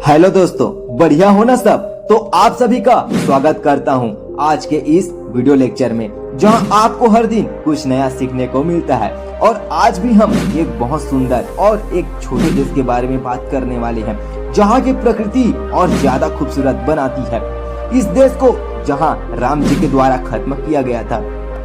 Hello दोस्तों, बढ़िया हो ना सब। तो आप सभी का स्वागत करता हूं आज के इस वीडियो लेक्चर में, जहां आपको हर दिन कुछ नया सीखने को मिलता है। और आज भी हम एक बहुत सुंदर और एक छोटे देश के बारे में बात करने वाले हैं, जहां की प्रकृति और ज्यादा खूबसूरत बनाती है इस देश को, जहां राम जी के द्वारा खत्म किया गया था।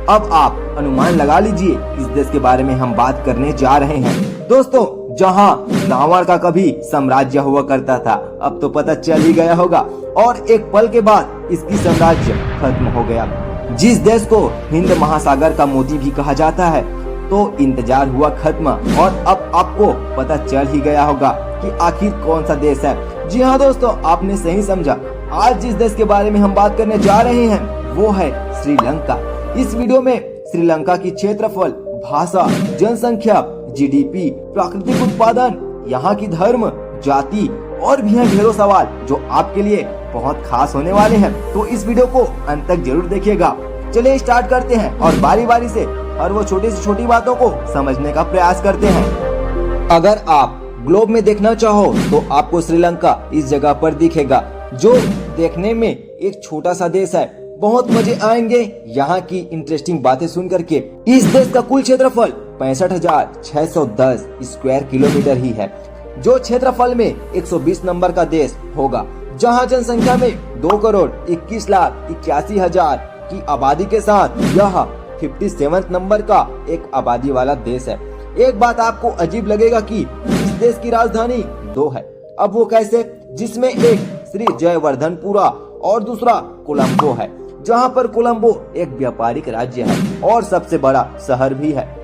अब आप अनुमान लगा लीजिए इस देश के बारे में हम बात करने जा रहे हैं। दोस्तों, जहां रावण का कभी साम्राज्य हुआ करता था, अब तो पता चल ही गया होगा, और एक पल के बाद इसकी साम्राज्य खत्म हो गया। जिस देश को हिंद महासागर का मोती भी कहा जाता है, तो इंतजार हुआ खत्म, और अब आपको पता चल ही गया होगा कि आखिर कौन सा देश है। जी हाँ दोस्तों, आपने सही समझा। आज जिस देश के बारे में हम बात करने जा रहे हैं वो है श्रीलंका। इस वीडियो में श्रीलंका की क्षेत्रफल, भाषा, जनसंख्या, जीडीपी, प्राकृतिक उत्पादन, यहाँ की धर्म, जाति और भी हैं ढेरों सवाल जो आपके लिए बहुत खास होने वाले हैं। तो इस वीडियो को अंत तक जरूर देखिएगा। चलिए स्टार्ट करते हैं और बारी बारी से हर वो छोटी से छोटी बातों को समझने का प्रयास करते हैं। अगर आप ग्लोब में देखना चाहो तो आपको श्रीलंका इस जगह पर दिखेगा, जो देखने में एक छोटा सा देश है। बहुत मजे आएंगे यहाँ की इंटरेस्टिंग बातें सुन करके। इस देश का कुल क्षेत्रफल 65,610 स्क्वायर किलोमीटर ही है, जो क्षेत्रफल में 120 नंबर का देश होगा, जहाँ जनसंख्या में 2,21,81,000 की आबादी के साथ यह 57 नंबर का एक आबादी वाला देश है। एक बात आपको अजीब लगेगा कि इस देश की राजधानी 2 है। अब वो कैसे? जिसमें एक श्री जयवर्धनपुरा और दूसरा कोलंबो है, जहां पर कोलंबो एक व्यापारिक राज्य है और सबसे बड़ा शहर भी है।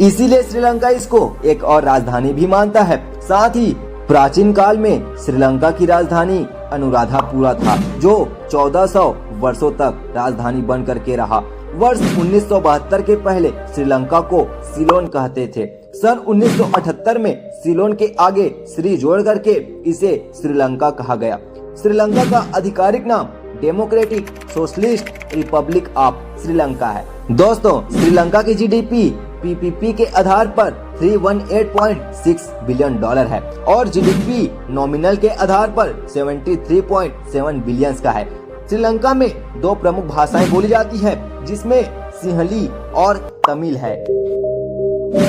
इसीलिए श्रीलंका इसको एक और राजधानी भी मानता है। साथ ही प्राचीन काल में श्रीलंका की राजधानी अनुराधापुरा था, जो 1400 वर्षों तक राजधानी बन करके रहा। वर्ष 1972 के पहले श्रीलंका को सिलोन कहते थे। सन 1978 में सिलोन के आगे श्री जोड़ करके इसे श्रीलंका कहा गया। श्रीलंका का आधिकारिक नाम democratic socialist Republic of Sri Lanka है। दोस्तों, श्रीलंका की जीडीपी पीपीपी के आधार पर 318.6 बिलियन डॉलर है और जीडीपी नॉमिनल के आधार पर 73.7 बिलियन का है। श्रीलंका में 2 प्रमुख भाषाएं बोली जाती है, जिसमें सिंहली और तमिल है।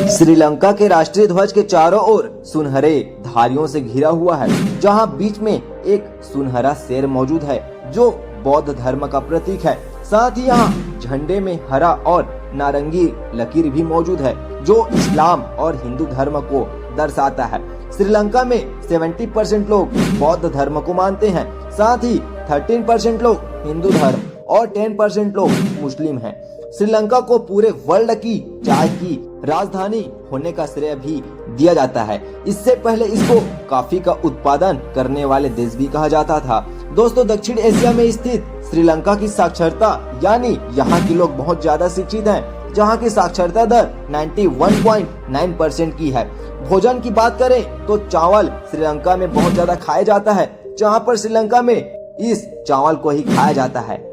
श्रीलंका के राष्ट्रीय ध्वज के चारों ओर सुनहरे धारियों से घिरा हुआ है, जहां बीच में एक सुनहरा शेर मौजूद है, जो बौद्ध धर्म का प्रतीक है। साथ ही यहाँ झंडे में हरा और नारंगी लकीर भी मौजूद है, जो इस्लाम और हिंदू धर्म को दर्शाता है। श्रीलंका में 70% लोग बौद्ध धर्म को मानते हैं। साथ ही 13% लोग हिंदू धर्म और 10% लोग मुस्लिम हैं। श्रीलंका को पूरे वर्ल्ड की चाय की राजधानी होने का श्रेय भी दिया जाता है। इससे पहले इसको कॉफी का उत्पादन करने वाले देश भी कहा जाता था। दोस्तों, दक्षिण एशिया में स्थित श्रीलंका की साक्षरता, यानी यहाँ के लोग बहुत ज्यादा शिक्षित हैं, जहाँ की साक्षरता दर 91.9% की है। भोजन की बात करें तो चावल श्रीलंका में बहुत ज्यादा खाया जाता है, जहाँ पर श्रीलंका में इस चावल को ही खाया जाता है।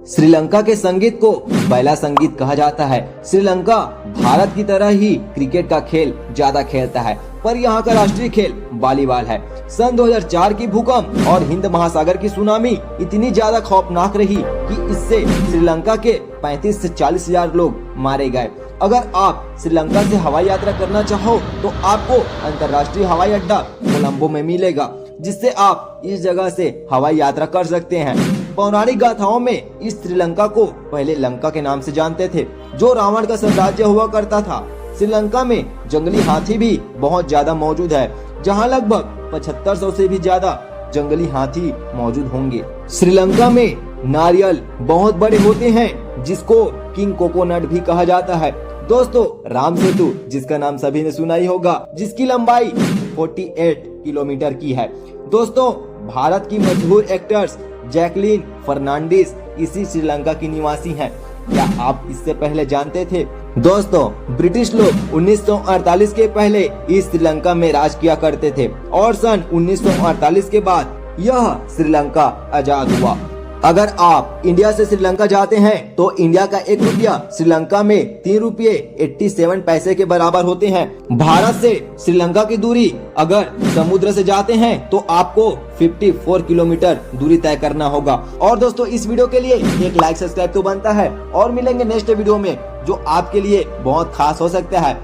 श्रीलंका के संगीत को बैला संगीत कहा जाता है। श्रीलंका भारत की तरह ही क्रिकेट का खेल ज्यादा खेलता है, पर यहाँ का राष्ट्रीय खेल वॉलीबॉल है। सन 2004 की भूकंप और हिंद महासागर की सुनामी इतनी ज्यादा खौफनाक रही कि इससे श्रीलंका के 35 से 40 हजार लोग मारे गए। अगर आप श्रीलंका से हवाई यात्रा करना चाहो तो आपको अंतर्राष्ट्रीय हवाई अड्डा कोलंबो में मिलेगा, जिससे आप इस जगह से हवाई यात्रा कर सकते हैं। पौराणिक गाथाओं में इस श्रीलंका को पहले लंका के नाम से जानते थे, जो रावण का साम्राज्य हुआ करता था। श्रीलंका में जंगली हाथी भी बहुत ज्यादा मौजूद है, जहां लगभग 7500 से भी ज्यादा जंगली हाथी मौजूद होंगे। श्रीलंका में नारियल बहुत बड़े होते हैं, जिसको किंग कोकोनट भी कहा जाता है। दोस्तों, राम सेतु, जिसका नाम सभी ने सुना ही होगा, जिसकी लंबाई 48 किलोमीटर की है। दोस्तों, भारत की मशहूर एक्टर्स जैकलीन फर्नांडिस इसी श्रीलंका की निवासी हैं। क्या आप इससे पहले जानते थे? दोस्तों, ब्रिटिश लोग 1948 के पहले इस श्रीलंका में राज किया करते थे और सन 1948 के बाद यह श्रीलंका आजाद हुआ। अगर आप इंडिया से श्रीलंका जाते हैं तो इंडिया का 1 रुपया श्रीलंका में 3 रुपये 87 पैसे के बराबर होते हैं। भारत से श्रीलंका की दूरी अगर समुद्र से जाते हैं तो आपको 54 किलोमीटर दूरी तय करना होगा। और दोस्तों इस वीडियो के लिए एक लाइक सब्सक्राइब तो बनता है और मिलेंगे नेक्स्ट वीडियो में जो आपके लिए बहुत खास हो सकता है।